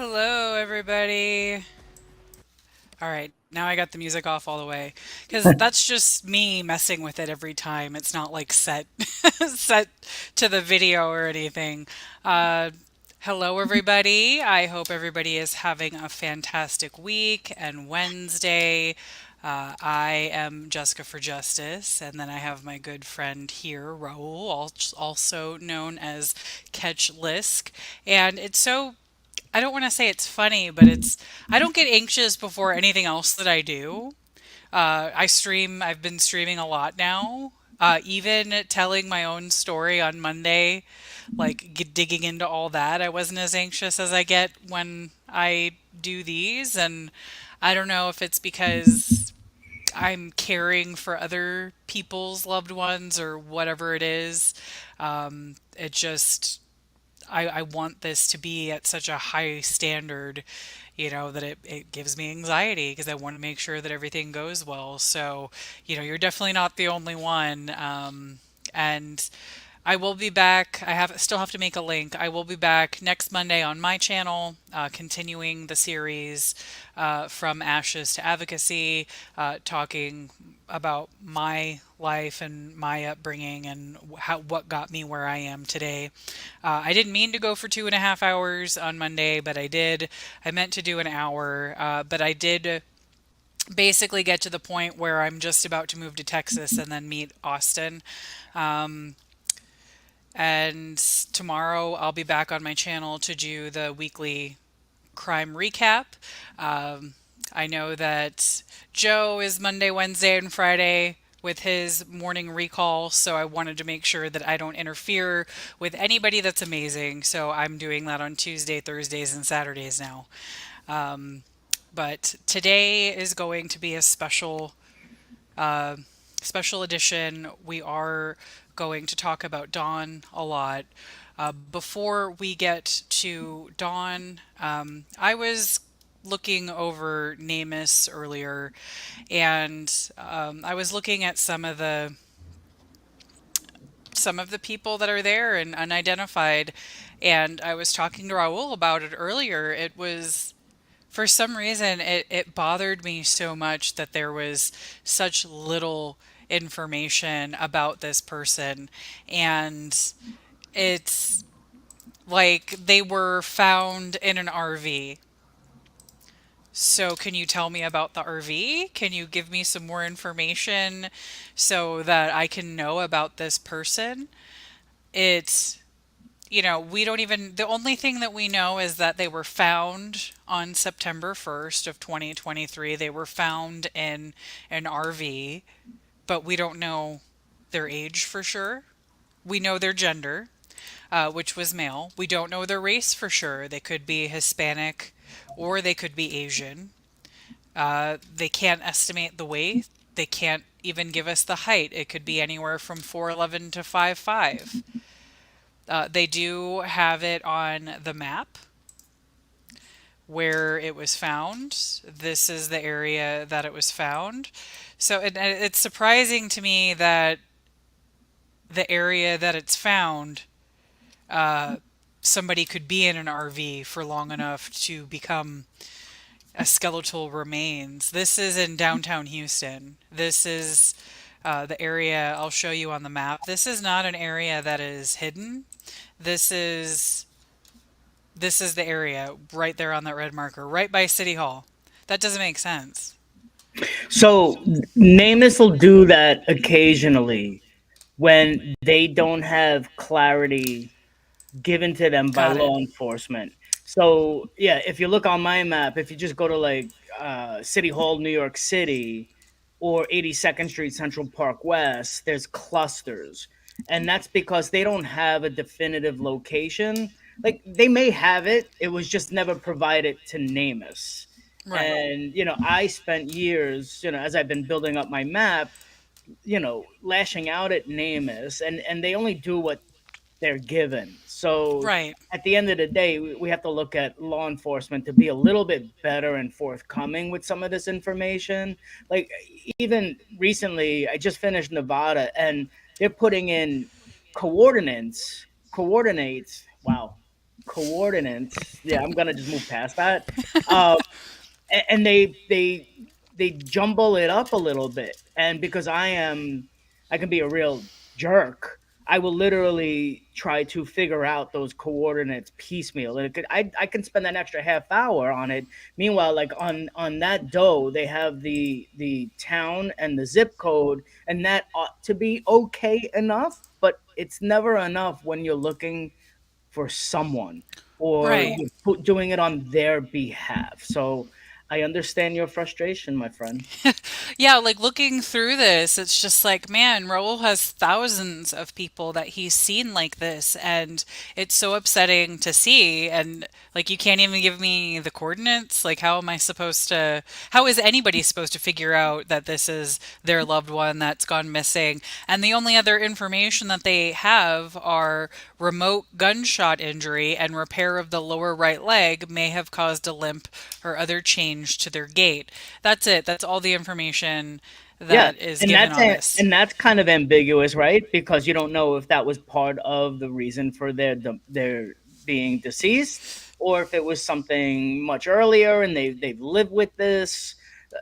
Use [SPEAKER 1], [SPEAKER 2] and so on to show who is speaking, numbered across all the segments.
[SPEAKER 1] Hello, everybody. All right, now I got the music off all the way because that's just me messing with it every time. It's not like set set to the video or anything. Uh, Hello, everybody. I hope everybody is having a fantastic week and Wednesday. I am Jessica for Justice, and then I have my good friend here, Raul, also known as Catch Lisk. And it's so I don't want to say it's funny, but I don't get anxious before anything else that I do. I stream, I've been streaming a lot now. Even telling my own story on Monday, like digging into all that, I wasn't as anxious as I get when I do these. And I don't know if it's because I'm caring for other people's loved ones or whatever it is. It just I want this to be at such a high standard, that it gives me anxiety because I want to make sure that everything goes well. So, you're definitely not the only one. And I will be back. Still have to make a link. I will be back next Monday on my channel, continuing the series from Ashes to Advocacy, talking about my life and my upbringing and what got me where I am today. I didn't mean to go for 2.5 hours on Monday, but I did. I meant to do an hour, but I did basically get to the point where I'm just about to move to Texas and then meet Austin. Um, and tomorrow I'll be back on my channel to do the weekly crime recap. Um, I know that Joe is Monday, Wednesday, and Friday with his morning recall, so I wanted to make sure that I don't interfere with anybody that's amazing. So I'm doing that on Tuesday, Thursdays, and Saturdays now. Um, but today is going to be a uh, special edition. We are going to talk about Dawn a lot. Before we get to Dawn, I was looking over NamUs earlier, and I was looking at some of the people that are there and unidentified, and I was talking to Raul about it earlier. It was for some reason it bothered me so much that there was such little information about this person, and it's like they were found in an RV. So, can you tell me about the RV? Can you give me some more information so that I can know about this person? It's, we don't even, the only thing that we know is that they were found on September 1st of 2023. They were found in an RV, but we don't know their age for sure. We know their gender, which was male. We don't know their race for sure. They could be Hispanic or they could be Asian. They can't estimate the weight. They can't even give us the height. It could be anywhere from 4'11" to 5'5". They do have it on the map where it was found. This is the area that it was found. So it's surprising to me that the area that it's found, uh, somebody could be in an RV for long enough to become a skeletal remains. This is in downtown Houston. This is the area I'll show you on the map. This is not an area that is hidden. This is this is the area right there on that red marker, right by City Hall. That doesn't make sense.
[SPEAKER 2] So NamUs will do that occasionally when they don't have clarity given to them by
[SPEAKER 1] Got it.
[SPEAKER 2] law enforcement. So yeah, if you look on my map, if you just go to like City Hall, New York City, or 82nd Street, Central Park West, there's clusters, and that's because they don't have a definitive location. Like they may have it, it was just never provided to NamUs.
[SPEAKER 1] Right.
[SPEAKER 2] And I spent years, as I've been building up my map, lashing out at NamUs, and they only do what they're given. So
[SPEAKER 1] Right.
[SPEAKER 2] at the end of the day, we have to look at law enforcement to be a little bit better and forthcoming with some of this information. Like even recently, I just finished Nevada, and they're putting in coordinates. Coordinates. Wow. coordinates. Yeah, I'm gonna just move past that. Um, and they jumble it up a little bit, and because I can be a real jerk, I will literally try to figure out those coordinates piecemeal, and I can spend an extra half hour on it. Meanwhile, like on that dough, they have the town and the zip code, and that ought to be okay enough, but it's never enough when you're looking for someone, or
[SPEAKER 1] Right.
[SPEAKER 2] you're doing it on their behalf. So I understand your frustration, my friend.
[SPEAKER 1] Yeah, like looking through this, it's just like, man, Raul has thousands of people that he's seen like this, and it's so upsetting to see. And like, you can't even give me the coordinates. Like, how am I supposed to, how is anybody supposed to figure out that this is their loved one that's gone missing? And the only other information that they have are remote gunshot injury and repair of the lower right leg may have caused a limp or other change to their gait. That's it. That's all the information
[SPEAKER 2] Yeah,
[SPEAKER 1] that is
[SPEAKER 2] and
[SPEAKER 1] given
[SPEAKER 2] that's
[SPEAKER 1] on this.
[SPEAKER 2] and that's kind of ambiguous, right? Because you don't know if that was part of the reason for their being deceased, or if it was something much earlier and they've lived with this.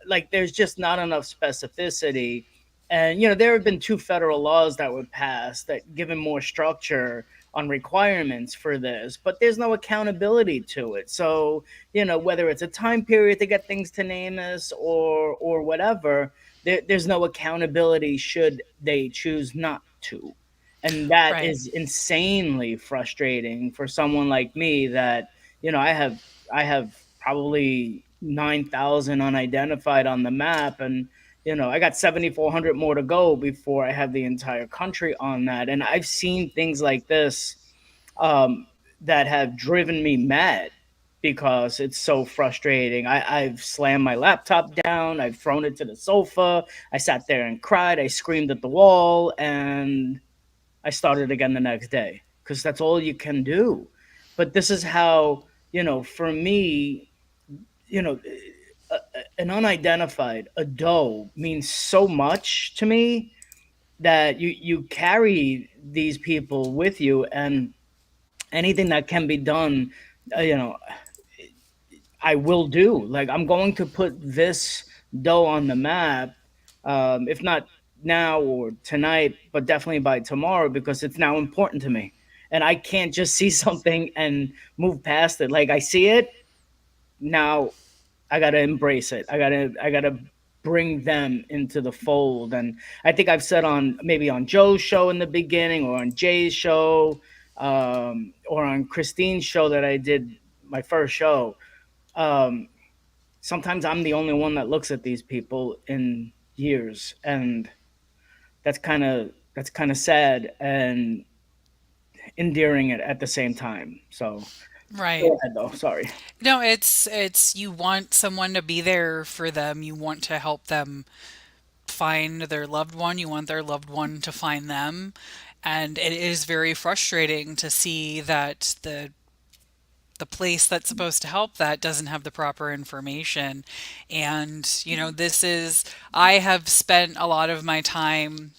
[SPEAKER 2] Like, there's just not enough specificity. And there have been two federal laws that were passed that given more structure on requirements for this, but there's no accountability to it. So whether it's a time period to get things to name this, or whatever, there's no accountability should they choose not to. And that
[SPEAKER 1] Right.
[SPEAKER 2] is insanely frustrating for someone like me, that I have probably 9,000 unidentified on the map, and I got 7,400 more to go before I have the entire country on that. And I've seen things like this, that have driven me mad, because it's so frustrating. I've slammed my laptop down, I've thrown it to the sofa, I sat there and cried, I screamed at the wall, and I started again the next day, because that's all you can do. But this is how, for me, you know, an unidentified, a doe, means so much to me, that you carry these people with you, and anything that can be done, uh, you know, I will do. Like, I'm going to put this dough on the map, if not now or tonight, but definitely by tomorrow, because it's now important to me. And I can't just see something and move past it. Like, I see it now, I gotta embrace it. I gotta bring them into the fold. And I think I've said on, maybe on Joe's show in the beginning, or on Jay's show, or on Christine's show that I did, my first show. Um, Sometimes I'm the only one that looks at these people in years, and that's kind of sad and endearing at the same time. So
[SPEAKER 1] Right.
[SPEAKER 2] go ahead, though. Sorry.
[SPEAKER 1] No, it's you want someone to be there for them. You want to help them find their loved one. You want their loved one to find them. And it is very frustrating to see that the place that's supposed to help that doesn't have the proper information. And, this is, I have spent a lot of my time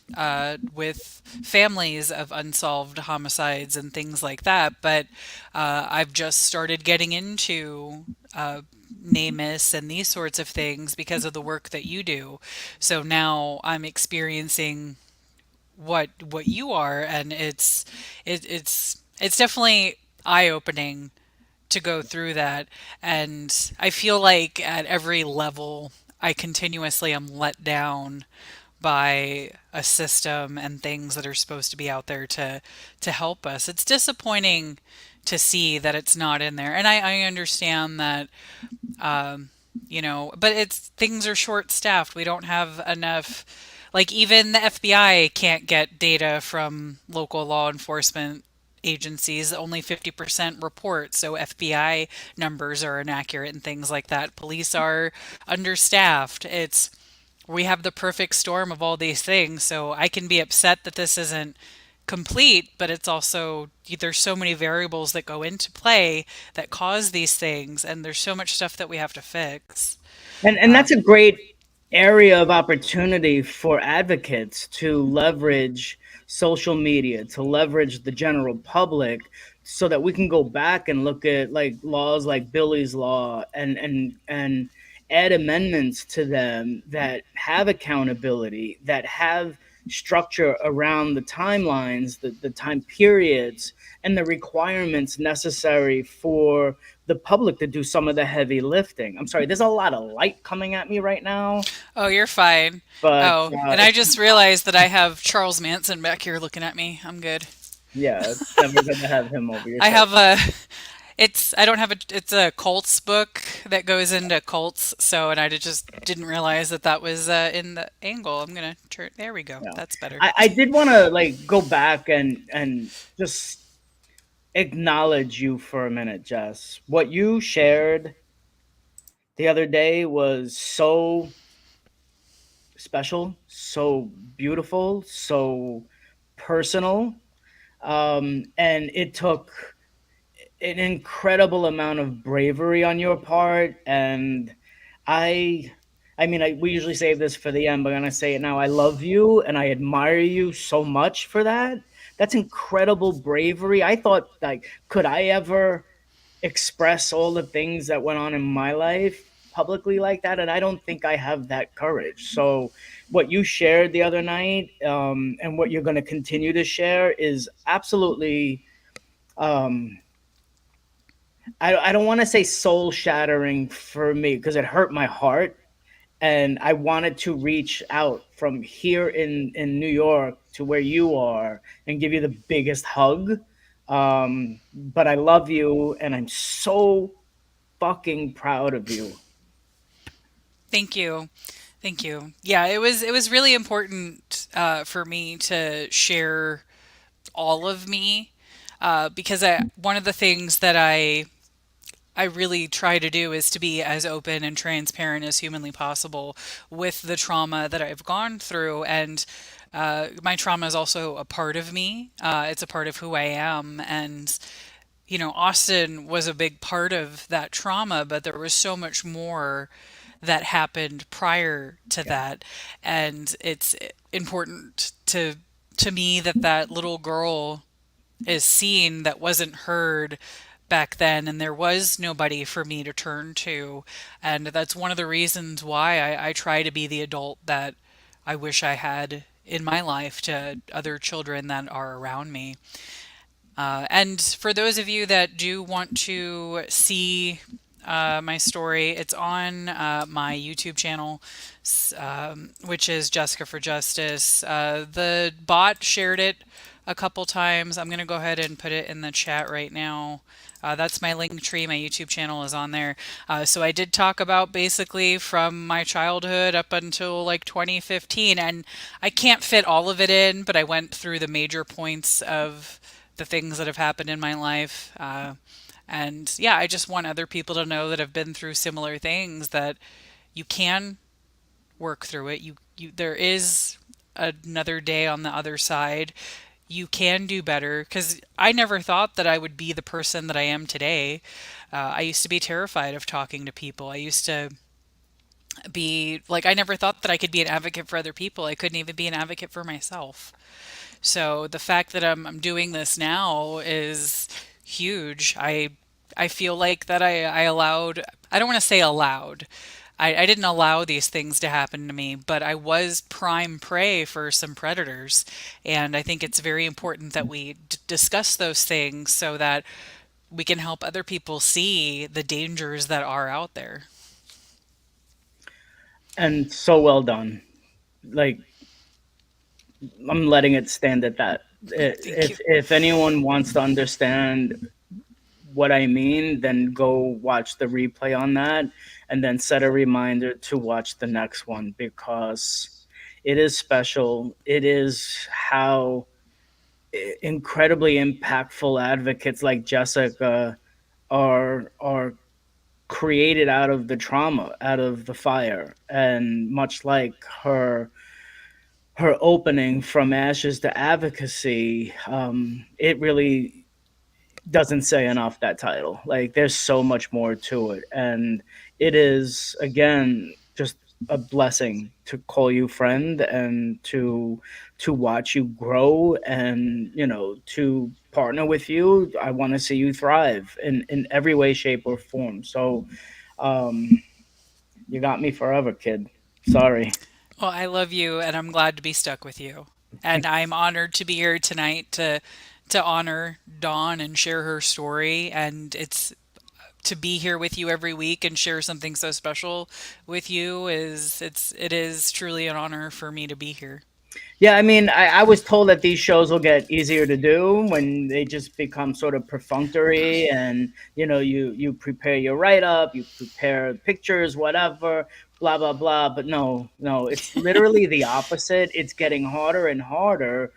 [SPEAKER 1] with families of unsolved homicides and things like that, but I've just started getting into NamUs and these sorts of things because of the work that you do. So now I'm experiencing what you are, and it's definitely eye opening to go through that. And I feel like at every level, I continuously am let down by a system and things that are supposed to be out there to help us. It's disappointing to see that it's not in there. And I understand that, but it's things are short staffed. We don't have enough, like even the FBI can't get data from local law enforcement agencies. Only 50% report, so FBI numbers are inaccurate and things like that. Police are understaffed. It's We have the perfect storm of all these things, so I can be upset that this isn't complete, but it's also there's so many variables that go into play that cause these things, and there's so much stuff that we have to fix.
[SPEAKER 2] And that's a great area of opportunity for advocates to leverage social media to leverage the general public so that we can go back and look at like laws like Billy's law and add amendments to them that have accountability, that have structure around the timelines, the time periods, and the requirements necessary for the public to do some of the heavy lifting. I'm sorry, there's a lot of light coming at me right now,
[SPEAKER 1] Oh, you're fine.
[SPEAKER 2] but
[SPEAKER 1] Oh, and I
[SPEAKER 2] it's
[SPEAKER 1] just realized that I have Charles Manson back here looking at me. I'm good.
[SPEAKER 2] yeah, it's never good to have him over your
[SPEAKER 1] I
[SPEAKER 2] shoulder.
[SPEAKER 1] have a it's I don't have a it's a cults book that goes into cults, so and I just didn't realize that that was in the angle. I'm gonna turn. There we go.
[SPEAKER 2] Yeah,
[SPEAKER 1] That's better.
[SPEAKER 2] I did want to like go back and just acknowledge you for a minute, Jess. What you shared the other day was so special, so beautiful, so personal, and it took an incredible amount of bravery on your part. And I we usually save this for the end, but I'm gonna say it now. I love you and I admire you so much for that. That's incredible bravery. I thought, like, could I ever express all the things that went on in my life publicly like that? And I don't think I have that courage. So what you shared the other night, and what you're going to continue to share is absolutely, um, I don't want to say soul shattering for me because it hurt my heart, and I wanted to reach out from here in New York to where you are and give you the biggest hug. But I love you, and I'm so fucking proud of you.
[SPEAKER 1] Thank you. Thank you. Yeah, it was really important for me to share all of me because one of the things that I really try to do is to be as open and transparent as humanly possible with the trauma that I've gone through. And my trauma is also a part of me. It's a part of who I am. And, Austin was a big part of that trauma, but there was so much more that happened prior to
[SPEAKER 2] Yeah.
[SPEAKER 1] that. And it's important to me that that little girl is seen that wasn't heard back then, and there was nobody for me to turn to. And that's one of the reasons why I try to be the adult that I wish I had in my life to other children that are around me. And for those of you that do want to see my story, it's on my YouTube channel, which is Jessica for Justice. The bot shared it a couple times. I'm going to go ahead and put it in the chat right now. That's my link tree. My YouTube channel is on there. So I did talk about basically from my childhood up until like 2015, and I can't fit all of it in, but I went through the major points of the things that have happened in my life. And yeah, I just want other people to know that have been through similar things that you can work through it. There is another day on the other side. You can do better because I never thought that I would be the person that I am today. I used to be terrified of talking to people. I used to be like, I never thought that I could be an advocate for other people. I couldn't even be an advocate for myself. So the fact that I'm doing this now is huge. I feel like that I allowed, I don't want to say allowed. I didn't allow these things to happen to me, but I was prime prey for some predators. And I think it's very important that we discuss those things so that we can help other people see the dangers that are out there.
[SPEAKER 2] And so well done. Like, I'm letting it stand at that.
[SPEAKER 1] Thank you.
[SPEAKER 2] If anyone wants to understand what I mean, then go watch the replay on that and then set a reminder to watch the next one because it is special. It is how incredibly impactful advocates like Jessica are created out of the trauma, out of the fire, and much like her opening from ashes to advocacy, it really doesn't say enough, that title. Like, there's so much more to it, and it is, again, just a blessing to call you friend and to watch you grow and to partner with you. I want to see you thrive in every way, shape, or form. So um, you got me forever, kid. Sorry.
[SPEAKER 1] Well, I love you and I'm glad to be stuck with you. And I'm honored to be here tonight to honor Dawn and share her story, and it's to be here with you every week and share something so special with you it is truly an honor for me to be here.
[SPEAKER 2] Yeah, I mean, I was told that these shows will get easier to do when they just become sort of perfunctory, and you prepare your write up, you prepare pictures, whatever, blah blah blah. But no, no, it's literally the opposite. It's getting harder and harder,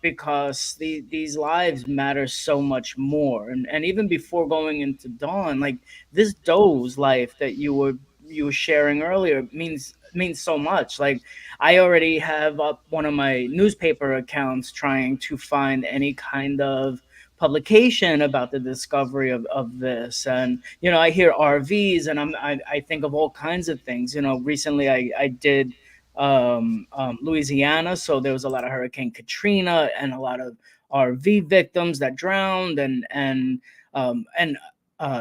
[SPEAKER 2] because these lives matter so much more. And even before going into Dawn, like this Doe's life that you were sharing earlier means so much. Like I already have up one of my newspaper accounts trying to find any kind of publication about the discovery of this. And I hear RVs, and I think of all kinds of things. Recently I did Louisiana, so there was a lot of Hurricane Katrina and a lot of RV victims that drowned. And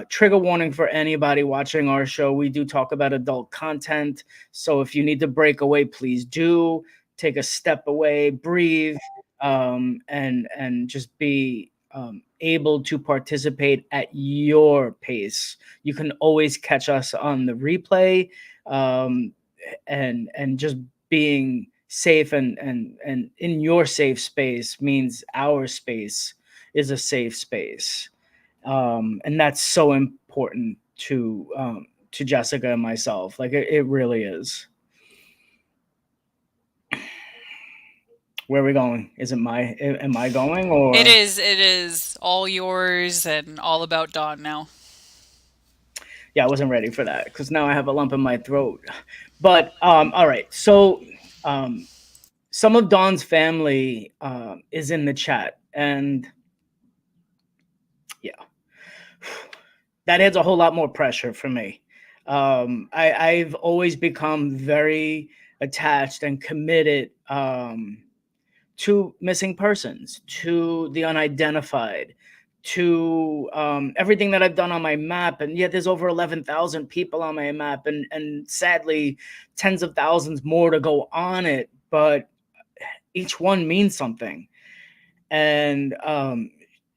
[SPEAKER 2] trigger warning for anybody watching our show: we do talk about adult content, so if you need to break away, please do take a step away, breathe, and just be able to participate at your pace. You can always catch us on the replay, um, and just being safe and in your safe space means our space is a safe space, and that's so important to Jessika and myself. Like it really is. Where are we going? Is it my am I going or
[SPEAKER 1] It is all yours and all about Dawn now.
[SPEAKER 2] yeah, I wasn't ready for that because now I have a lump in my throat. But all right, so um, some of Dawn's family is in the chat, and yeah, that adds a whole lot more pressure for me. I've always become very attached and committed, to missing persons, to the unidentified, to everything that I've done on my map. And yet there's over 11,000 people on my map, and sadly, tens of thousands more to go on it. But each one means something. And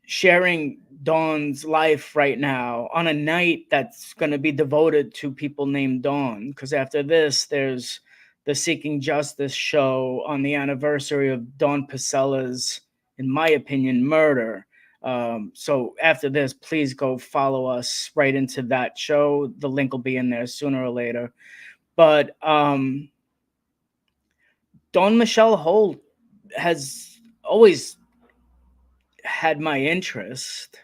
[SPEAKER 2] sharing Dawn's life right now on a night that's going to be devoted to people named Dawn, because after this, there's the Seeking Justice show on the anniversary of Dawn Pacella's, in my opinion, murder. So after this, please go follow us right into that show. The link will be in there sooner or later. But Dawn Michelle Holt has always had my interest,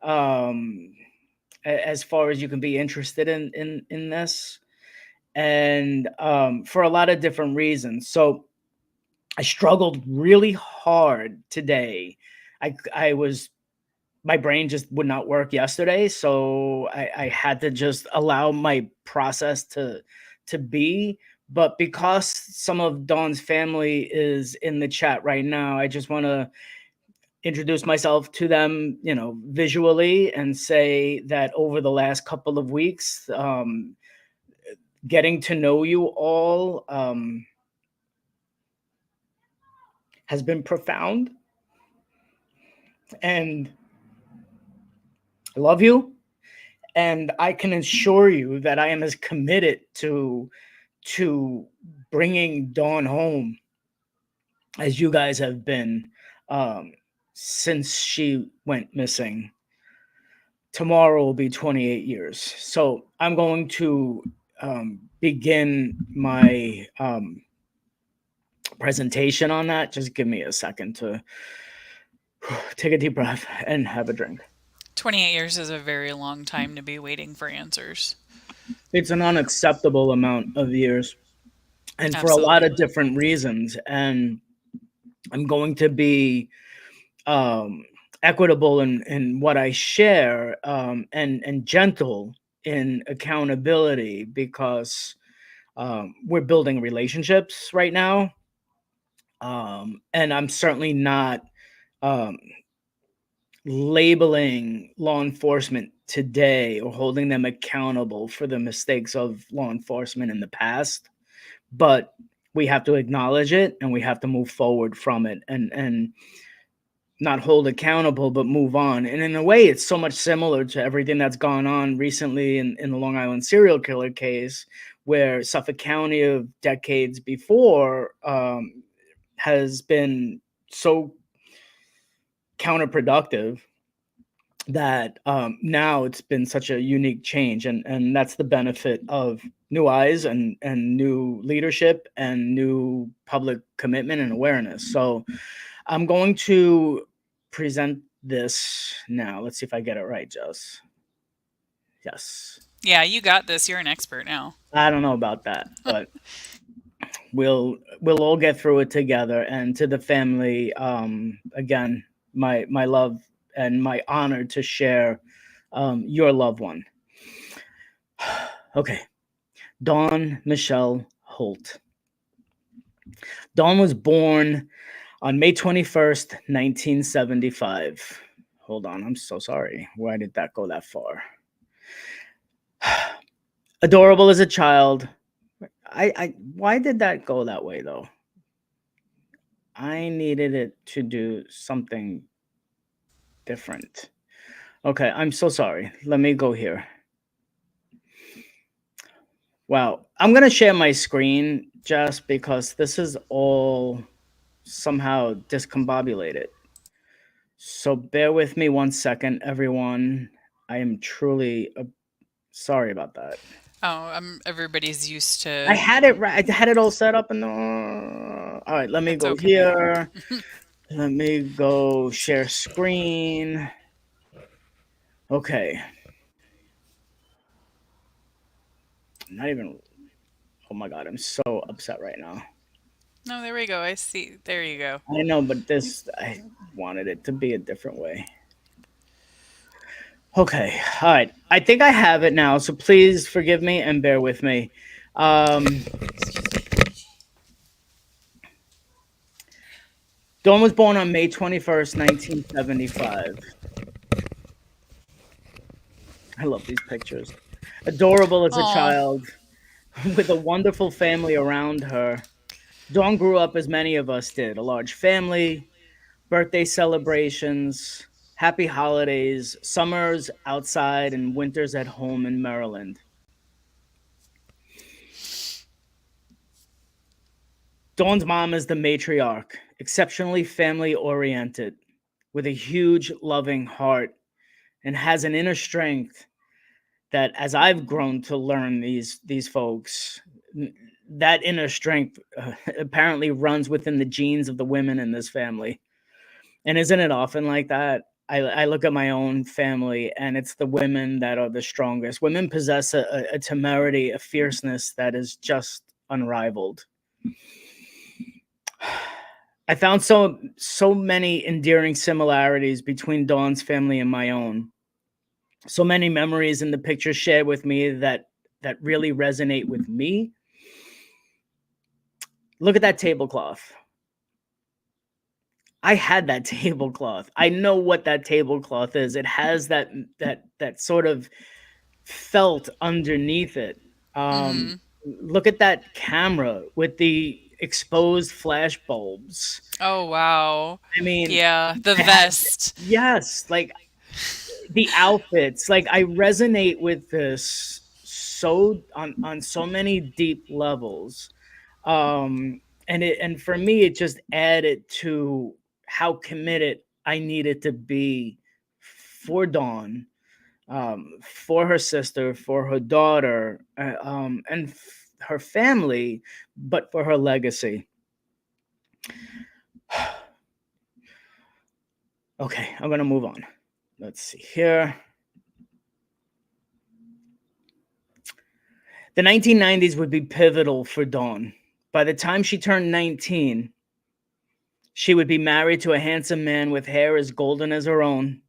[SPEAKER 2] um as far as you can be interested in this, and for a lot of different reasons. So I struggled really hard today. I was My brain just would not work yesterday, so I had to just allow my process to be. But because some of Dawn's family is in the chat right now, I just want to introduce myself to them, visually, and say that over the last couple of weeks, getting to know you all has been profound. And I love you. And I can assure you that I am as committed to bringing Dawn home as you guys have been, um, since she went missing. Tomorrow will be 28 years. So I'm going to begin my presentation on that. Just give me a second to take a deep breath and have a drink.
[SPEAKER 1] 28 years is a very long time to be waiting for answers.
[SPEAKER 2] It's an unacceptable amount of years, and for a lot of
[SPEAKER 1] Absolutely.
[SPEAKER 2] different reasons. And I'm going to be um, equitable in what I share, and gentle in accountability, because We're building relationships right now, and I'm certainly not um, labeling law enforcement today or holding them accountable for the mistakes of law enforcement in the past. But we have to acknowledge it and we have to move forward from it, and not hold accountable but move on. And in a way, it's so much similar to everything that's gone on recently in the Long Island serial killer case, where Suffolk County of decades before has been so counterproductive that now it's been such a unique change. And that's the benefit of new eyes and new leadership and new public commitment and awareness. So I'm going to present this now. Let's see if I get it right, Jess. Yes.
[SPEAKER 1] Yeah, you got this. You're an expert now.
[SPEAKER 2] I don't know about that, but we'll all get through it together. And to the family, again, my love and my honor to share your loved one. Okay. Dawn Michelle Holt. Dawn was born on May 21st, 1975. Hold on, I'm so sorry. Why did that go that far? Adorable as a child. I why did that go that way though? I needed it to do something different. Okay, I'm so sorry. Let me go here. Wow, I'm gonna share my screen just because this is all somehow discombobulated. So bear with me 1 second, everyone. I am truly sorry about that.
[SPEAKER 1] Oh, everybody's used
[SPEAKER 2] I
[SPEAKER 1] to.
[SPEAKER 2] had it right. I had it all set up, and all right. Let me
[SPEAKER 1] That's
[SPEAKER 2] go
[SPEAKER 1] okay.
[SPEAKER 2] here. Let me go share screen. Okay. I'm not even. Oh my god, I'm so upset right now.
[SPEAKER 1] No, there we go. I see. There you go.
[SPEAKER 2] I know, but this I wanted it to be a different way. Okay. All right. I think I have it now, so please forgive me and bear with me. Um, Dawn was born on May 21st, 1975. I love these pictures. Adorable as a
[SPEAKER 1] Oh,
[SPEAKER 2] child, with a wonderful family around her. Dawn grew up as many of us did, a large family, birthday celebrations, happy holidays, summers outside, and winters at home in Maryland. Dawn's mom is the matriarch, exceptionally family oriented, with a huge, loving heart, and has an inner strength that, as I've grown to learn these folks, that inner strength apparently runs within the genes of the women in this family. And isn't it often like that? I look at my own family, and it's the women that are the strongest. Women possess a temerity, a fierceness that is just unrivaled. I found so many endearing similarities between Dawn's family and my own. So many memories in the pictures shared with me that really resonate with me. Look at that tablecloth. I had that tablecloth. I know what that tablecloth is. It has that sort of felt underneath it. Um,
[SPEAKER 1] mm-hmm.
[SPEAKER 2] Look at that camera with the exposed flash bulbs.
[SPEAKER 1] Oh, wow.
[SPEAKER 2] I mean,
[SPEAKER 1] Yeah, the
[SPEAKER 2] I had
[SPEAKER 1] vest.
[SPEAKER 2] yes, like the outfits. Like I resonate with this so on so many deep levels. And for me it just added to how committed I needed to be for Dawn, for her sister, for her daughter, and her family, but for her legacy. Okay, I'm gonna move on. Let's see here. The 1990s would be pivotal for Dawn. By the time she turned 19, she would be married to a handsome man with hair as golden as her own,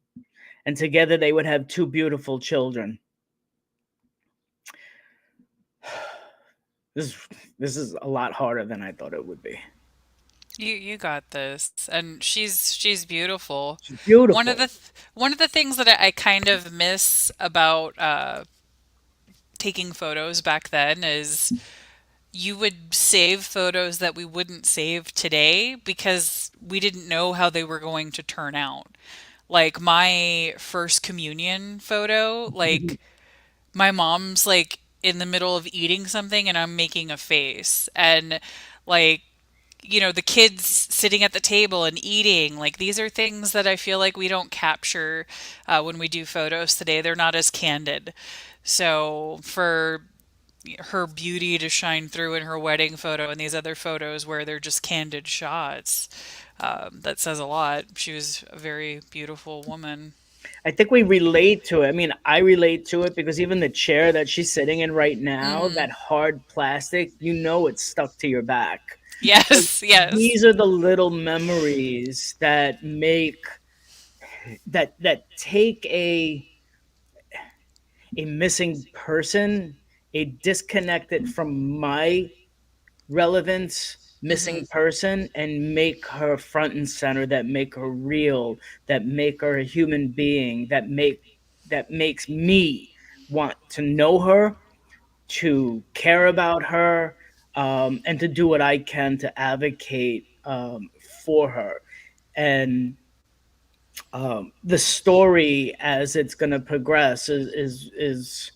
[SPEAKER 2] and together they would have two beautiful children. This this is a lot harder than I thought it would be.
[SPEAKER 1] You got this. And she's beautiful.
[SPEAKER 2] She's
[SPEAKER 1] One of
[SPEAKER 2] beautiful.
[SPEAKER 1] the one of the things that I kind of miss about taking photos back then is you would save photos that we wouldn't save today because we didn't know how they were going to turn out. Like my first communion photo, like my mom's like in the middle of eating something and I'm making a face. And like, the kids sitting at the table and eating, like these are things that I feel like we don't capture when we do photos today. They're not as candid. So for her beauty to shine through in her wedding photo and these other photos where they're just candid shots, that says a lot. She was a very beautiful woman.
[SPEAKER 2] I think we relate to it. I mean, I relate to it because even the chair that she's sitting in right now,
[SPEAKER 1] Hmm.
[SPEAKER 2] that hard plastic, it's stuck to your back. So
[SPEAKER 1] Yes, yes.
[SPEAKER 2] these are the little memories that take a missing person, a disconnected from my relevance
[SPEAKER 1] Hmm.
[SPEAKER 2] missing person, and make her front and center, that make her real, that make her a human being, that makes me want to know her, to care about her, and to do what I can to advocate for her. And the story as it's going to progress is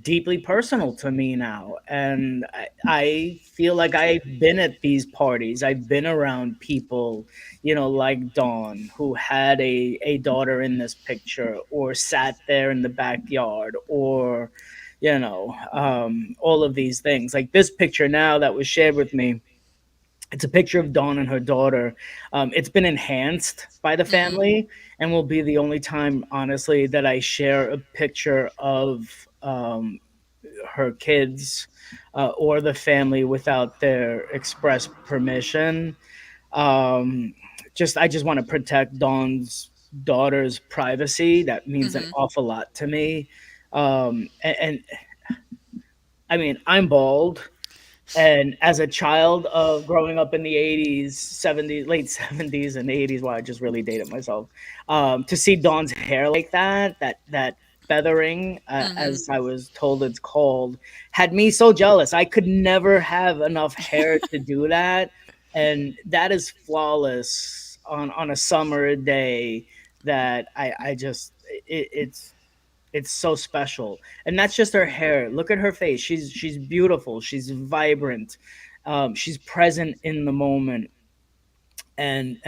[SPEAKER 2] deeply personal to me now, and I feel like I've been at these parties. I've been around people, like Dawn, who had a daughter in this picture, or sat there in the backyard, or all of these things. Like this picture now that was shared with me, it's a picture of Dawn and her daughter. It's been enhanced by the
[SPEAKER 1] Hmm.
[SPEAKER 2] family, and will be the only time, honestly, that I share a picture of her kids or the family without their express permission. Um, I just want to protect Dawn's daughter's privacy. That means an
[SPEAKER 1] Hmm.
[SPEAKER 2] awful lot to me. And I mean, I'm bald, and as a child of growing up in the 80s, 70s, late 70s and 80s, wow, I just really dated myself. To see Dawn's hair like that feathering,
[SPEAKER 1] Hmm.
[SPEAKER 2] as I was told it's called, had me so jealous. I could never have enough hair to do that. And that is flawless on a summer day that I just, it's so special. And that's just her hair. Look at her face. She's beautiful. She's vibrant. She's present in the moment. And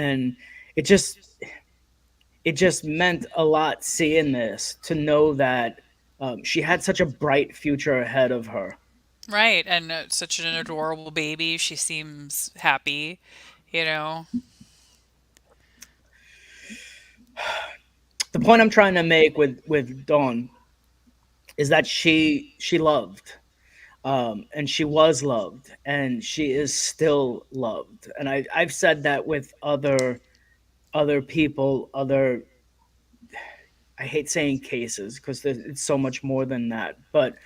[SPEAKER 2] it just it just meant a lot seeing this, to know that she had such a bright future ahead of her.
[SPEAKER 1] Right. And such an adorable baby. She seems happy, you know.
[SPEAKER 2] The point I'm trying to make with Dawn is that she loved, and she was loved, and she is still loved. And I've said that with other people, I hate saying cases because it's so much more than that. But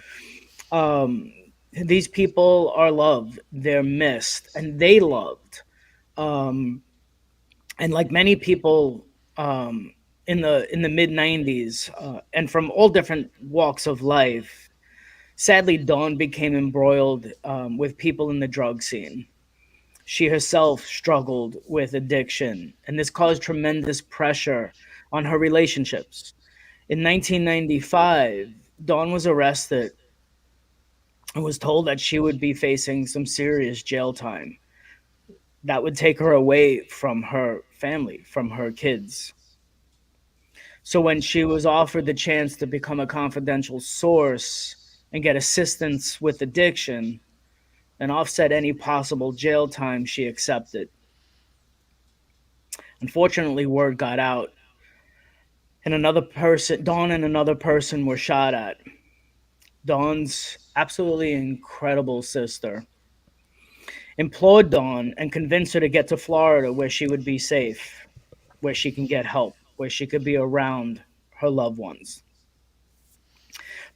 [SPEAKER 2] um, these people are loved, they're missed, and they loved. Um, and like many people in the mid '90s, and from all different walks of life, sadly, Dawn became embroiled with people in the drug scene. She herself struggled with addiction, and this caused tremendous pressure on her relationships. In 1995, Dawn was arrested and was told that she would be facing some serious jail time that would take her away from her family, from her kids. So when she was offered the chance to become a confidential source and get assistance with addiction and offset any possible jail time, she accepted. Unfortunately, word got out, and Dawn and another person were shot at. Dawn's absolutely incredible sister implored Dawn and convinced her to get to Florida, where she would be safe, where she can get help, where she could be around her loved ones.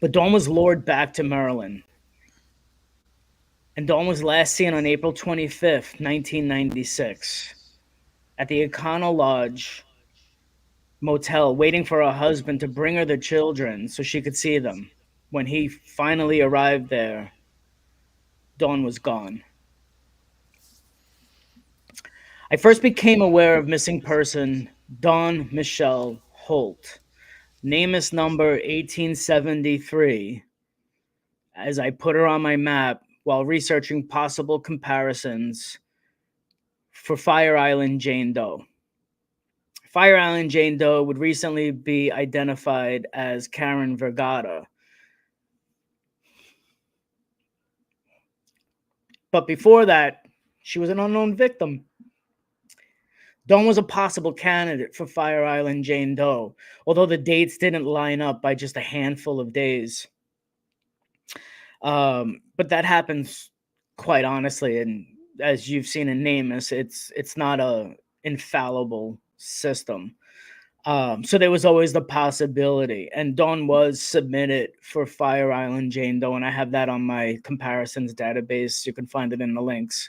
[SPEAKER 2] But Dawn was lured back to Maryland. And Dawn was last seen on April 25th, 1996, at the Econo Lodge motel, waiting for her husband to bring her the children so she could see them. When he finally arrived there, Dawn was gone. I first became aware of missing person Dawn Michelle Holt, NamUs number 1873, as I put her on my map while researching possible comparisons for Fire Island Jane Doe. Fire Island Jane Doe would recently be identified as Karen Vergata. But before that, she was an unknown victim. Dawn was a possible candidate for Fire Island Jane Doe, although the dates didn't line up by just a handful of days. But that happens quite honestly, and as you've seen in NamUs, it's not a infallible system. So there was always the possibility, and Dawn was submitted for Fire Island Jane Doe, and I have that on my comparisons database. You can find it in the links.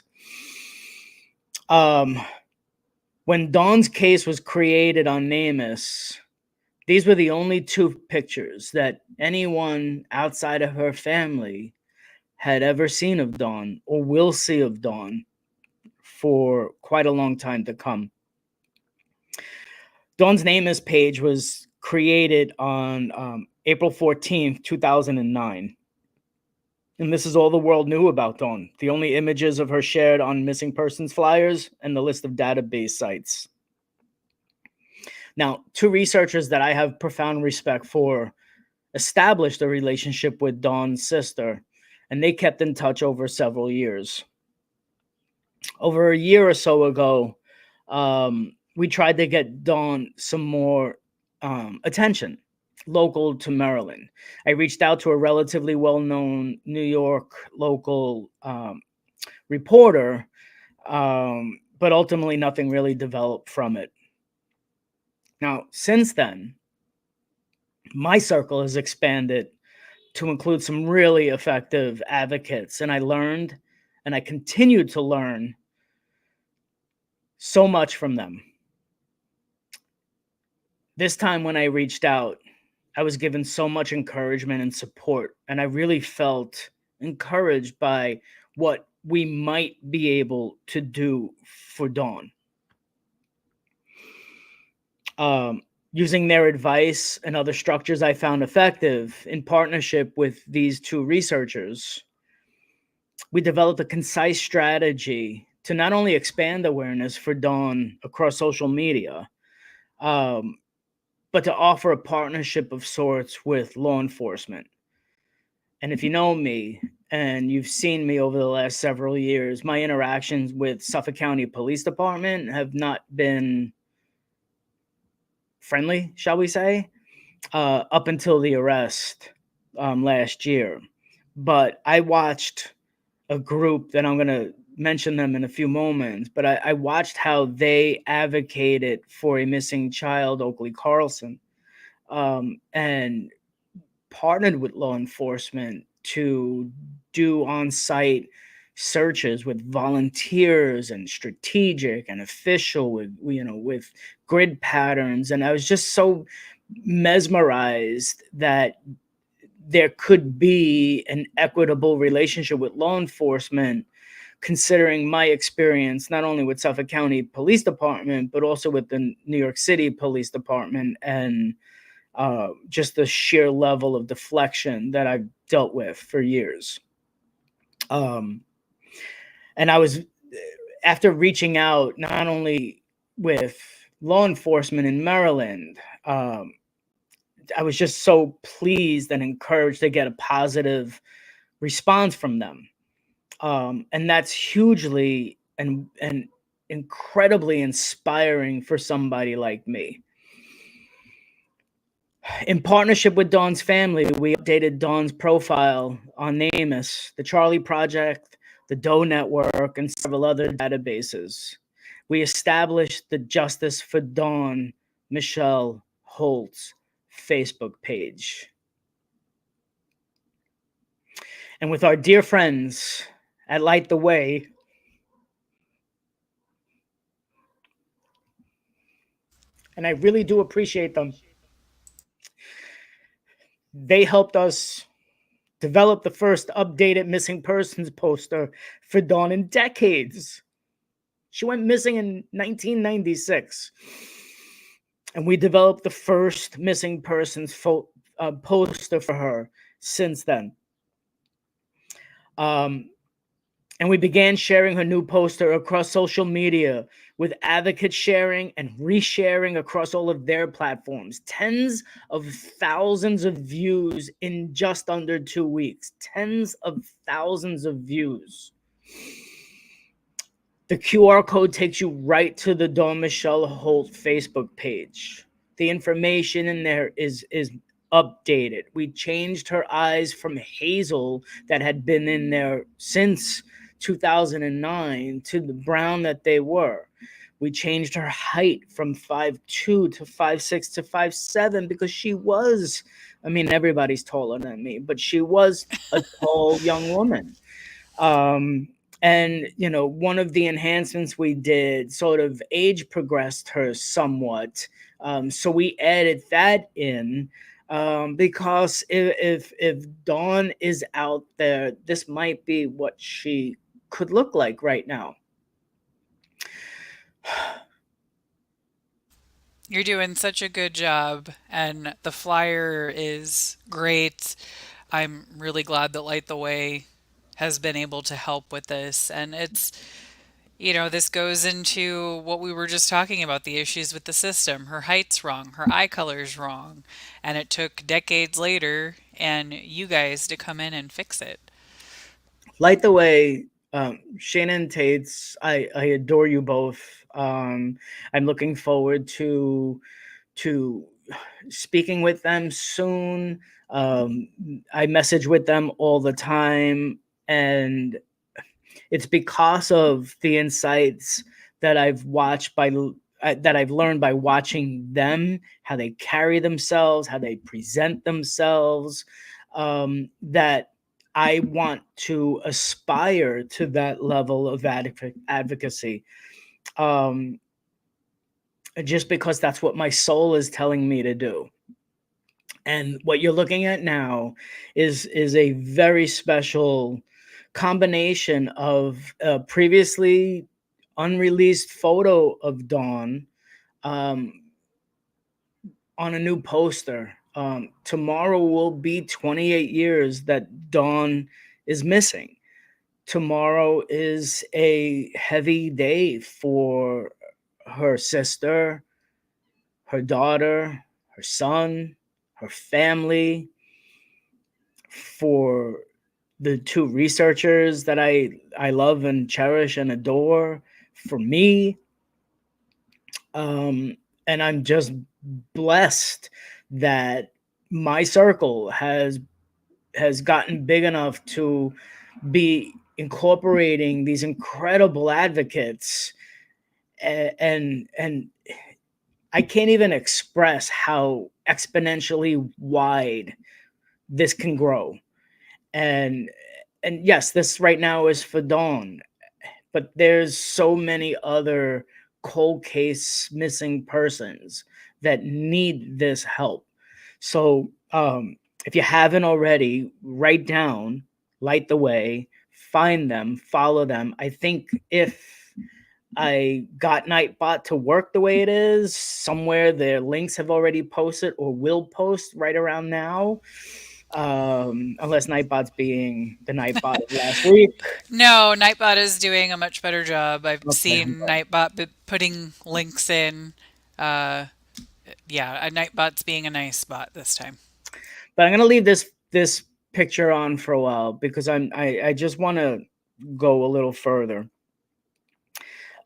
[SPEAKER 2] When Dawn's case was created on NamUs, these were the only two pictures that anyone outside of her family had ever seen of Dawn or will see of Dawn for quite a long time to come. Dawn's NamUs page was created on April 14th, 2009. And this is all the world knew about Dawn. The only images of her shared on missing persons flyers and the list of database sites. Now, two researchers that I have profound respect for established a relationship with Dawn's sister, and they kept in touch over several years. Over a year or so ago, we tried to get Dawn some more attention local to Maryland. I reached out to a relatively well-known New York local reporter, but ultimately nothing really developed from it. Now, since then, my circle has expanded to include some really effective advocates, and I learned and I continue to learn so much from them. This time when I reached out, I was given so much encouragement and support, and I really felt encouraged by what we might be able to do for Dawn. Using their advice and other structures I found effective in partnership with these two researchers, we developed a concise strategy to not only expand awareness for Dawn across social media, but to offer a partnership of sorts with law enforcement. And if you know me and you've seen me over the last several years, my interactions with Suffolk County Police Department have not been friendly, shall we say, up until the arrest last year. But I watched a group that I'm going to mention them in a few moments, but I watched how they advocated for a missing child, Oakley Carlson, and partnered with law enforcement to do on-site searches with volunteers and strategic and official with grid patterns. And I was just so mesmerized that there could be an equitable relationship with law enforcement, considering my experience not only with Suffolk County Police Department, but also with the New York City Police Department, and just the sheer level of deflection that I've dealt with for years. And I was, after reaching out not only with law enforcement in Maryland, I was just so pleased and encouraged to get a positive response from them. And that's hugely and incredibly inspiring for somebody like me. In partnership with Dawn's family, we updated Dawn's profile on NamUs, the Charlie Project, the Doe Network, and several other databases. We established the Justice for Dawn Michelle Holt's Facebook page. And with our dear friends at Light the Way, and I really do appreciate them. They helped us develop the first updated missing persons poster for Dawn in decades. She went missing in 1996, and we developed the first missing persons poster for her since then. Um, and we began sharing her new poster across social media, with advocates sharing and resharing across all of their platforms. Tens of thousands of views in just under 2 weeks. Tens of thousands of views. The QR code takes you right to the Dawn Michelle Holt Facebook page. The information in there is updated. We changed her eyes from hazel that had been in there since 2009 to the brown that they were. We changed her height from 5'2" to 5'6" to 5'7" because she was, I mean, everybody's taller than me, but she was a tall young woman. Um, and one of the enhancements we did sort of age progressed her somewhat, so we added that in, because if Dawn is out there, this might be what she could look like right now.
[SPEAKER 1] You're doing such a good job, and the flyer is great. I'm really glad that Light the Way has been able to help with this. And this goes into what we were just talking about, the issues with the system. Her height's wrong, her eye color's wrong, and it took decades later and you guys to come in and fix it.
[SPEAKER 2] Light the Way, Shannon Tates, I adore you both. I'm looking forward to speaking with them soon. I message with them all the time, and it's because of the insights that that I've learned by watching them, how they carry themselves, how they present themselves, that I want to aspire to that level of advocacy. Um, just because that's what my soul is telling me to do. And what you're looking at now is a very special combination of a previously unreleased photo of Dawn, um, on a new poster. Tomorrow will be 28 years that Dawn is missing. Tomorrow is a heavy day for her sister, her daughter, her son, her family, for the two researchers that I love and cherish and adore, for me. Um, and I'm just blessed that my circle has gotten big enough to be incorporating these incredible advocates, and I can't even express how exponentially wide this can grow. And yes, this right now is for Dawn, but there's so many other cold case missing persons that need this help. So, if you haven't already, write down, Light the Way, find them, follow them. I think if I got Nightbot to work the way it is, somewhere their links have already posted or will post right around now. Unless Nightbot's being the Nightbot of last week.
[SPEAKER 1] No, Nightbot is doing a much better job. I've
[SPEAKER 2] Okay, I'm
[SPEAKER 1] seen
[SPEAKER 2] glad.
[SPEAKER 1] Nightbot putting links in. Uh, yeah, a Nightbot's being a nice bot this time.
[SPEAKER 2] But I'm gonna leave this picture on for a while because I just want to go a little further.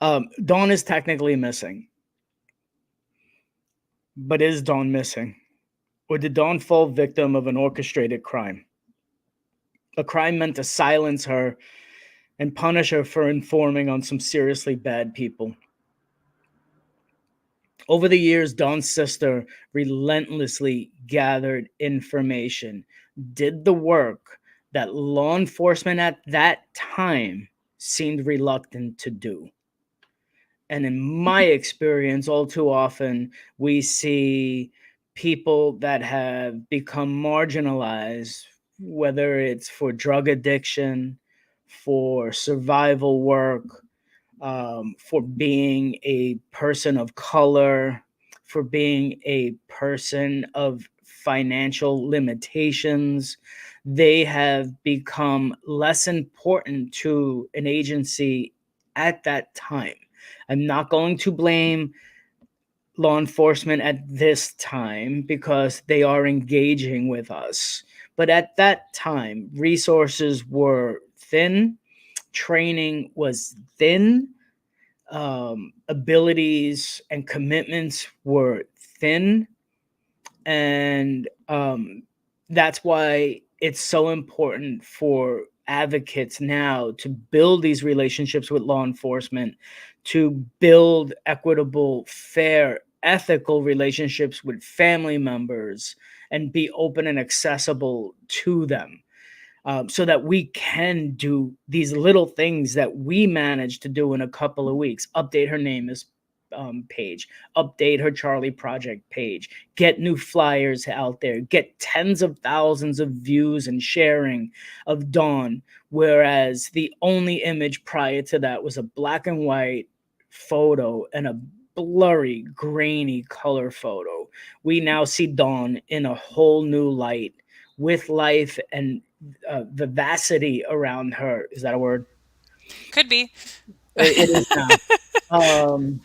[SPEAKER 2] Dawn is technically missing, but is Dawn missing? Or did Dawn fall victim of an orchestrated crime? A crime meant to silence her and punish her for informing on some seriously bad people. Over the years, Dawn's sister relentlessly gathered information, did the work, that law enforcement at that time seemed reluctant to do. And in my experience, all too often, we see people that have become marginalized, whether it's for drug addiction, for survival work, for being a person of color, for being a person of financial limitations. They have become less important to an agency at that time. I'm not going to blame law enforcement at this time because they are engaging with us. But at that time, resources were thin, training was thin, abilities and commitments were thin, and that's why it's so important for advocates now to build these relationships with law enforcement, to build equitable, fair, ethical relationships with family members, and be open and accessible to them, so that we can do these little things that we managed to do in a couple of weeks. Update her name is page, update her Charlie Project page, get new flyers out there, get tens of thousands of views and sharing of Dawn. Whereas the only image prior to that was a black and white photo and a blurry, grainy color photo. We now see Dawn in a whole new light with life and vivacity around her. Is that a word?
[SPEAKER 1] Could be.
[SPEAKER 2] It is now. Um,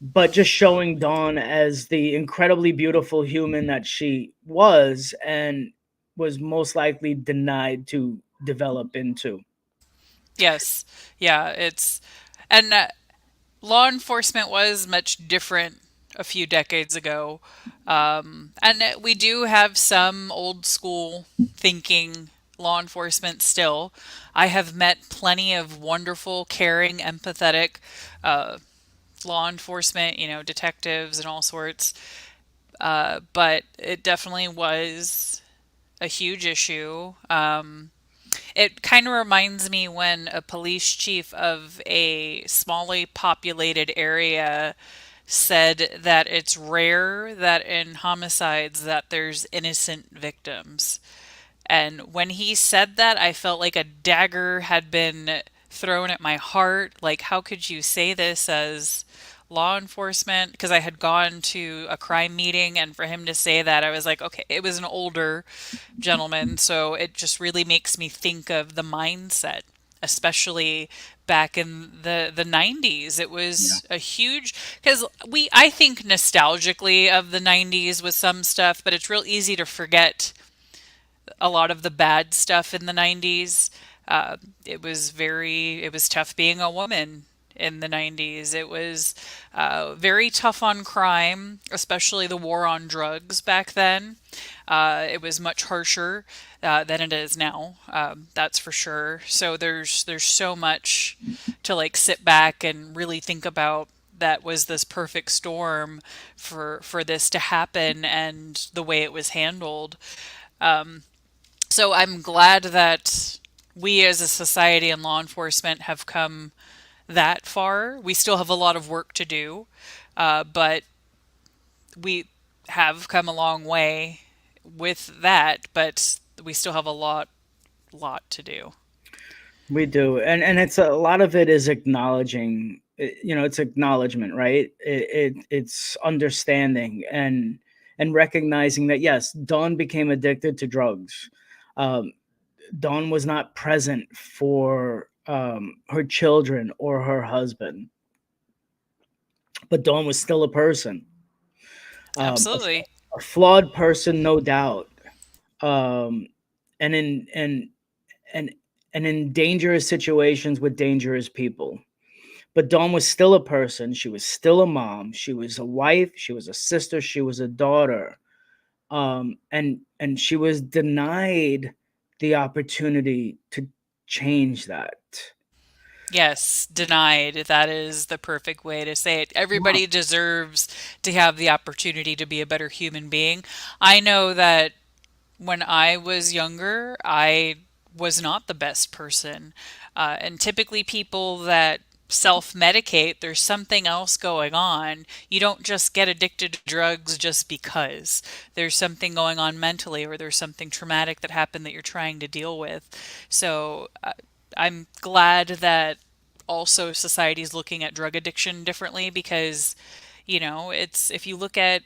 [SPEAKER 2] but just showing Dawn as the incredibly beautiful human that she was and was most likely denied to develop into.
[SPEAKER 1] Yes. Yeah, it's and law enforcement was much different a few decades ago. And we do have some old school thinking law enforcement still. I have met plenty of wonderful, caring, empathetic uh, law enforcement, detectives and all sorts. But it definitely was a huge issue. It kind of reminds me when a police chief of a smally populated area said that it's rare that in homicides that there's innocent victims. And when he said that, I felt like a dagger had been thrown at my heart. Like, how could you say this as law enforcement? Because I had gone to a crime meeting, and for him to say that, I was like, okay, it was an older gentleman. So it just really makes me think of the mindset, especially back in the 90s. It
[SPEAKER 2] Yeah.
[SPEAKER 1] was a huge, because I think nostalgically of the 90s with some stuff, but it's real easy to forget a lot of the bad stuff in the 90s. It was tough being a woman in the 90s. It was very tough on crime, especially the war on drugs back then. It was much harsher than it is now. That's for sure. So there's so much to like sit back and really think about. That was this perfect storm for this to happen and the way it was handled. So I'm glad that we as a society and law enforcement have come that far. We still have a lot of work to do, but we have come a long way with that, but we still have lot to do.
[SPEAKER 2] We do, and it's a lot of it is acknowledging. It's acknowledgement, right? It's understanding and recognizing that yes, Dawn became addicted to drugs. Um, Dawn was not present for her children or her husband, but Dawn was still a person, um, a,
[SPEAKER 1] Absolutely.
[SPEAKER 2] a flawed person, no doubt, um, and and and in dangerous situations with dangerous people. But Dawn was still a person. She was still a mom. She was a wife. She was a sister. She was a daughter. And she was denied the opportunity to change that.
[SPEAKER 1] Yes, denied. That is the perfect way to say it.
[SPEAKER 2] Wow.
[SPEAKER 1] Everybody deserves to have the opportunity to be a better human being. I know that when I was younger, I was not the best person. And typically, people that self medicate, there's something else going on. You don't just get addicted to drugs just because there's something going on mentally, or there's something traumatic that happened that you're trying to deal with. So I'm glad that also society's looking at drug addiction differently because, it's if you look at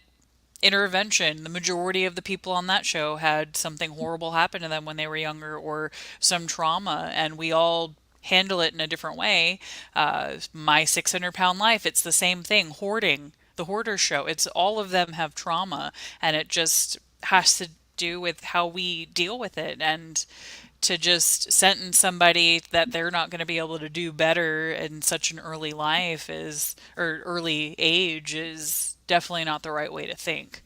[SPEAKER 1] Intervention, the majority of the people on that show had something horrible happen to them when they were younger or some trauma, and we all handle it in a different way. My 600-pound life, it's the same thing. Hoarding, the Hoarder show, it's all of them have trauma, and it just has to do with how we deal with it. And to just sentence somebody that they're not going to be able to do better in such an early life is, or early age, is definitely not the right way to think.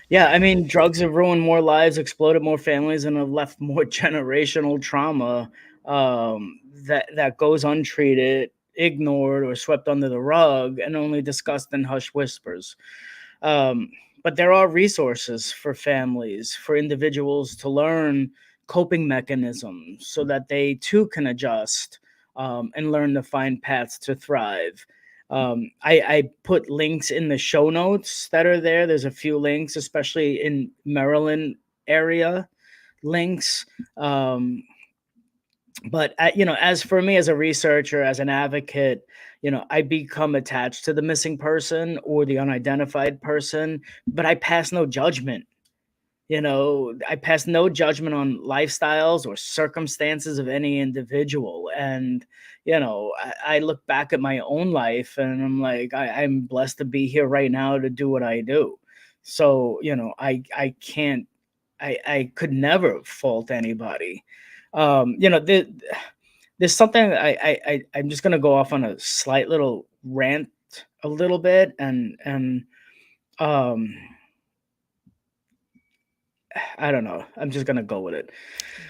[SPEAKER 2] Yeah, I mean, drugs have ruined more lives, exploded more families, and have left more generational trauma that goes untreated, ignored, or swept under the rug, and only discussed in hushed whispers. Um, but there are resources for families, for individuals to learn coping mechanisms so that they too can adjust and learn to find paths to thrive. I put links in the show notes that are there. There's a few links, especially in Maryland area links. But as for me, as a researcher, as an advocate, I become attached to the missing person or the unidentified person, but I pass no judgment. I pass no judgment on lifestyles or circumstances of any individual. And I look back at my own life and I'm like, I'm blessed to be here right now to do what I do. So I can't, I could never fault anybody. There's something I'm just gonna go off on a slight little rant a little bit, and um I don't know. I'm just gonna go with it.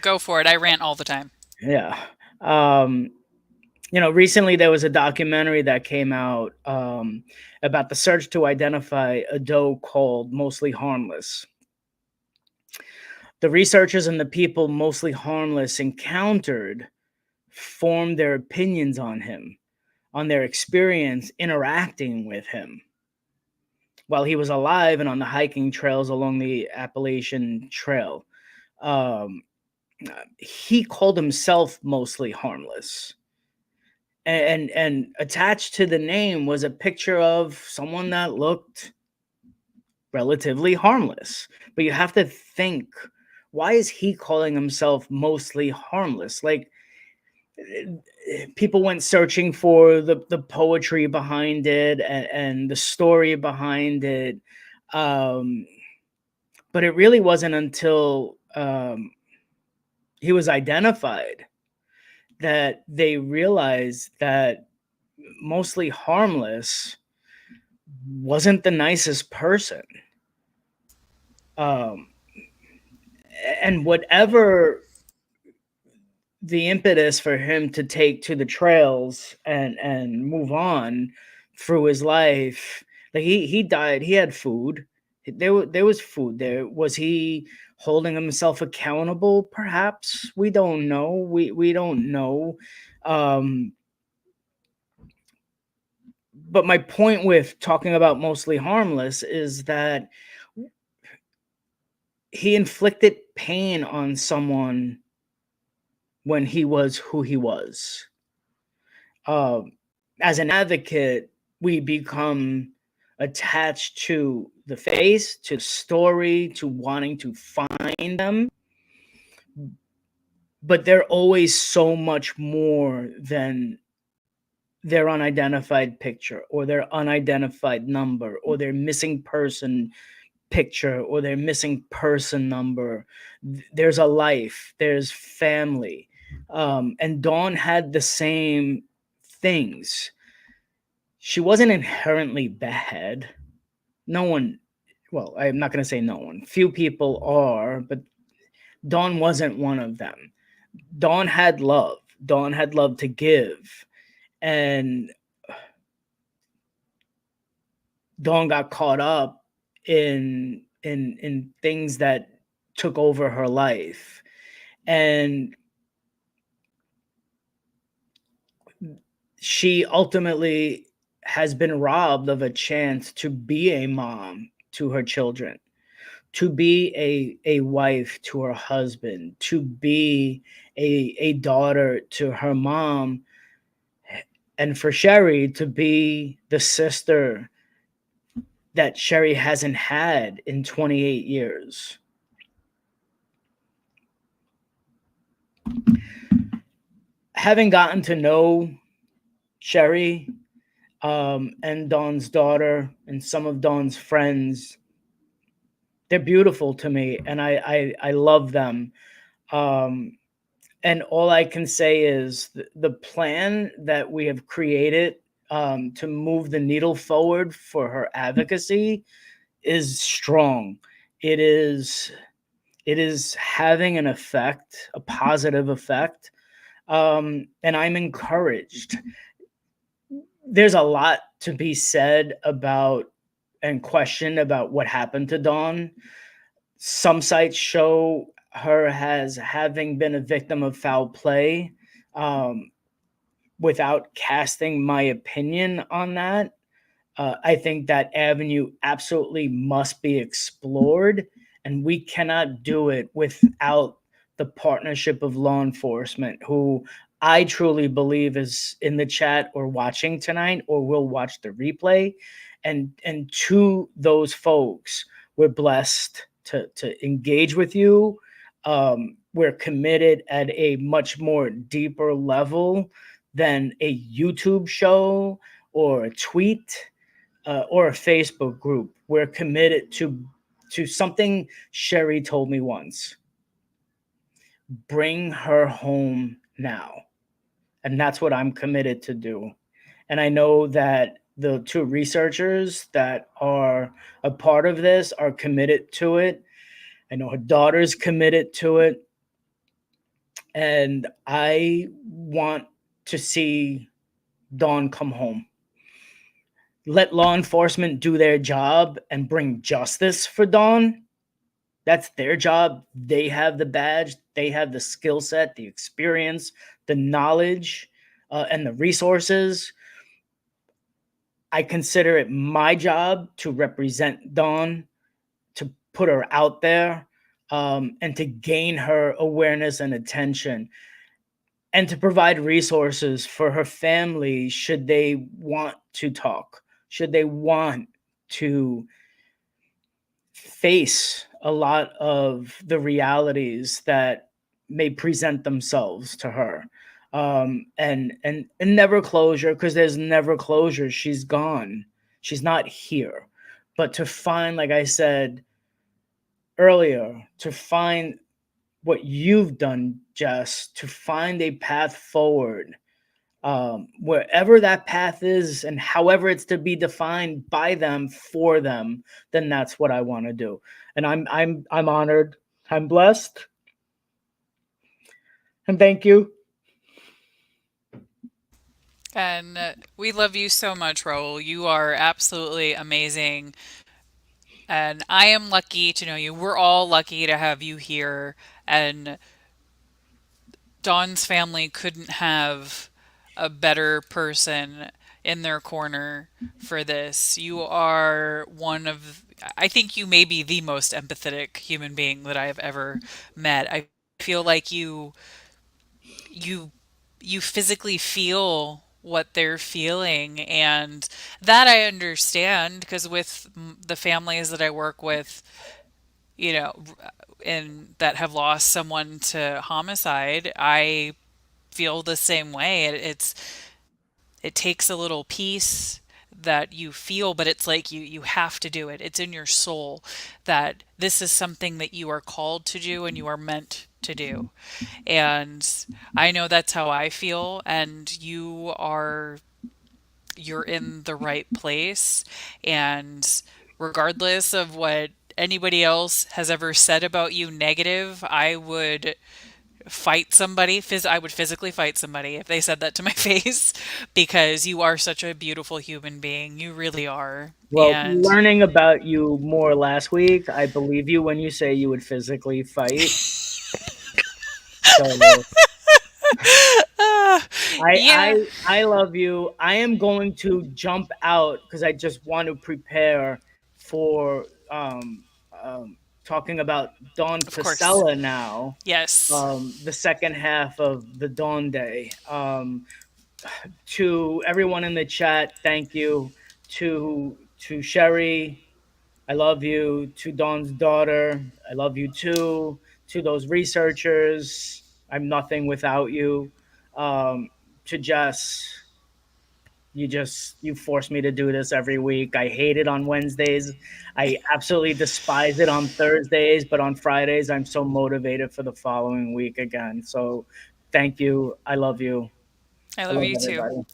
[SPEAKER 1] Go for it. I rant all the time.
[SPEAKER 2] Yeah. Um, Recently there was a documentary that came out about the search to identify a doe called Mostly Harmless. The researchers and the people Mostly Harmless encountered formed their opinions on him, on their experience interacting with him while he was alive and on the hiking trails along the Appalachian Trail. Um, he called himself Mostly Harmless. And attached to the name was a picture of someone that looked relatively harmless. But you have to think, why is he calling himself Mostly Harmless? Like, people went searching for the poetry behind it and the story behind it. Um, but it really wasn't until he was identified that they realized that Mostly Harmless wasn't the nicest person. Um, and whatever the impetus for him to take to the trails and move on through his life, like he died, he had food, there was food there. Was he holding himself accountable? Perhaps. We don't know. We don't know. um but my point with talking about Mostly Harmless is that he inflicted pain on someone when he was who he was. Um, as an advocate, we become attached to the face, to the story, to wanting to find them. But they're always so much more than their unidentified picture or their unidentified number or their missing person picture or their missing person number. There's a life, there's family. And Dawn had the same things. She wasn't inherently bad. No one, well, I'm not going to say no one. Few people are, but Dawn wasn't one of them. Dawn had love. Dawn had love to give. And Dawn got caught up in things that took over her life. And she ultimately has been robbed of a chance to be a mom to her children, to be a wife to her husband, to be a daughter to her mom, and for Sherry to be the sister that Sherry hasn't had in 28 years. Having gotten to know Sherry, and Dawn's daughter and some of Dawn's friends, they're beautiful to me, and I love them. Um, and all I can say is the plan that we have created, to move the needle forward for her advocacy is strong. It is it is having an effect, a positive effect, and I'm encouraged. There's a lot to be said about and questioned about what happened to Dawn. Some sites show her as having been a victim of foul play, um, without casting my opinion on that. I think that avenue absolutely must be explored, and we cannot do it without the partnership of law enforcement, who I truly believe is in the chat or watching tonight or will watch the replay. And to those folks, we're blessed to engage with you. We're committed at a much more deeper level than a YouTube show or a tweet, or a Facebook group. We're committed to something Sherry told me once. Bring her home now. And that's what I'm committed to do. And I know that the two researchers that are a part of this are committed to it. I know her daughter's committed to it. And I want to see Dawn come home. Let law enforcement do their job and bring justice for Dawn. That's their job. They have the badge, they have the skill set, the experience, the knowledge, and the resources. I consider it my job to represent Dawn, to put her out there, and to gain her awareness and attention, and to provide resources for her family should they want to talk, should they want to face a lot of the realities that may present themselves to her. And never closure, because there's never closure. She's gone, she's not here. But to find, like I said earlier, to find what you've done, Jess, to find a path forward, wherever that path is and however it's to be defined by them for them, then that's what I want to do. And I'm honored, I'm blessed, and thank you.
[SPEAKER 1] And we love you so much, Raul. You are absolutely amazing. And I am lucky to know you. We're all lucky to have you here. And Dawn's family couldn't have a better person in their corner for this. You are one of, I think you may be the most empathetic human being that I have ever met. I feel like you you physically feel what they're feeling, and that I understand because with the families that I work with, you know, and that have lost someone to homicide, I feel the same way. It takes a little piece that you feel, but it's like you have to do it. It's in your soul that this is something that you are called to do and you are meant to do. And I know that's how I feel, and you're in the right place. And regardless of what anybody else has ever said about you negative, I would fight somebody. I would physically fight somebody if they said that to my face because you are such a beautiful human being. You really are.
[SPEAKER 2] Well,
[SPEAKER 1] And
[SPEAKER 2] learning about you more last week, I believe you when you say you would physically fight. So
[SPEAKER 1] Uh,
[SPEAKER 2] I I
[SPEAKER 1] yeah,
[SPEAKER 2] I love you. I am going to jump out because I just want to prepare for talking about Dawn
[SPEAKER 1] of course.
[SPEAKER 2] Pasella now.
[SPEAKER 1] Yes.
[SPEAKER 2] The second half of the Dawn Day. To everyone in the chat, thank you. To Sherry, I love you. To Dawn's daughter, I love you too. To those researchers, I'm nothing without you. Um, to Jess, you force me to do this every week. I hate it on Wednesdays. I absolutely despise it on Thursdays, but on Fridays I'm so motivated for the following week again. So thank you. I love you.
[SPEAKER 1] I
[SPEAKER 2] I
[SPEAKER 1] love
[SPEAKER 2] love
[SPEAKER 1] you too.
[SPEAKER 2] everybody.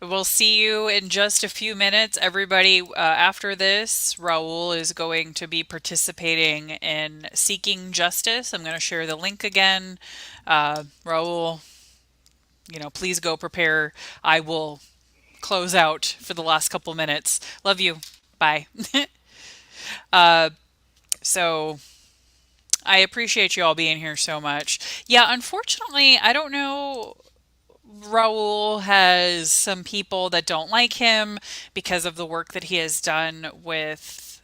[SPEAKER 1] We'll see you in just a few minutes. Everybody, after this, Raul is going to be participating in Seeking Justice. I'm going to share the link again. Raul, please go prepare. I will close out for the last couple minutes. Love you. Bye. So I appreciate you all being here so much. Yeah, unfortunately, I don't know. Raul has some people that don't like him because of the work that he has done with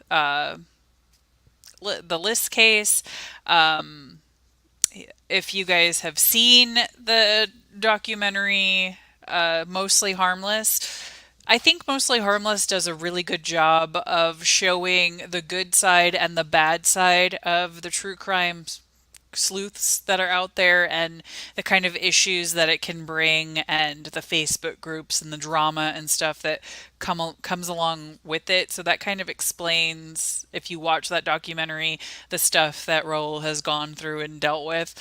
[SPEAKER 1] the list case. Um, if you guys have seen the documentary, Mostly Harmless, I think Mostly Harmless does a really good job of showing the good side and the bad side of the true crime sleuths that are out there and the kind of issues that it can bring and the Facebook groups and the drama and stuff that comes along with it. So that kind of explains, if you watch that documentary, the stuff that Raul has gone through and dealt with.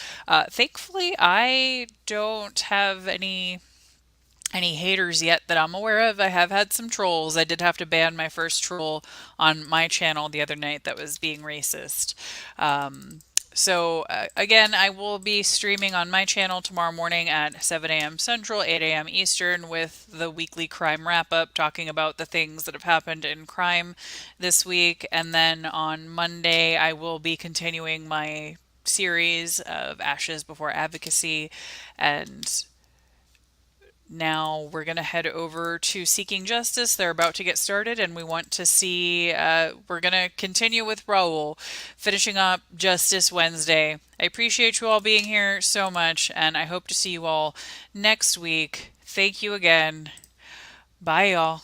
[SPEAKER 1] Thankfully, I don't have any haters yet that I'm aware of. I have had some trolls. I did have to ban my first troll on my channel the other night that was being racist. Again, I will be streaming on my channel tomorrow morning at 7 a.m. Central, 8 a.m. Eastern with the weekly crime wrap up, talking about the things that have happened in crime this week. And then on Monday, I will be continuing my series of Ashes Before Advocacy, and now we're going to head over to Seeking Justice. They're about to get started, and we want to see. We're going to continue with Raul, finishing up Justice Wednesday. I appreciate you all being here so much, and I hope to see you all next week. Thank you again. Bye, y'all.